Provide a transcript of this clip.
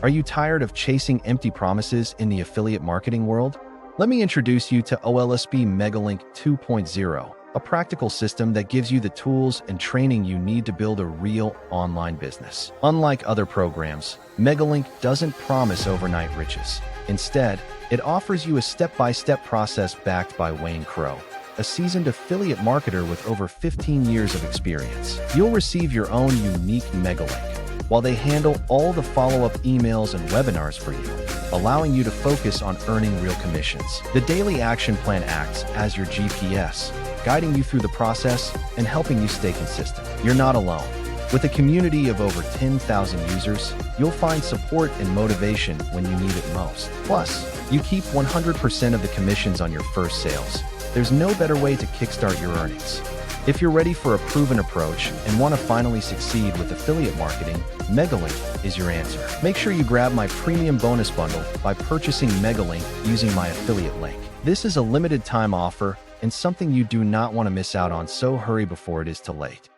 Are you tired of chasing empty promises in the affiliate marketing world? Let me introduce you to OLSP MegaLink 2.0, a practical system that gives you the tools and training you need to build a real online business. Unlike other programs, MegaLink doesn't promise overnight riches. Instead, it offers you a step-by-step process backed by Wayne Crow, a seasoned affiliate marketer with over 15 years of experience. You'll receive your own unique MegaLink, while they handle all the follow-up emails and webinars for you, allowing you to focus on earning real commissions. The daily action plan acts as your GPS, guiding you through the process and helping you stay consistent. You're not alone. With a community of over 10,000 users, you'll find support and motivation when you need it most. Plus, you keep 100% of the commissions on your first sales. There's no better way to kickstart your earnings. If you're ready for a proven approach and want to finally succeed with affiliate marketing, MegaLink is your answer. Make sure you grab my premium bonus bundle by purchasing MegaLink using my affiliate link. This is a limited time offer and something you do not want to miss out on, so hurry before it is too late.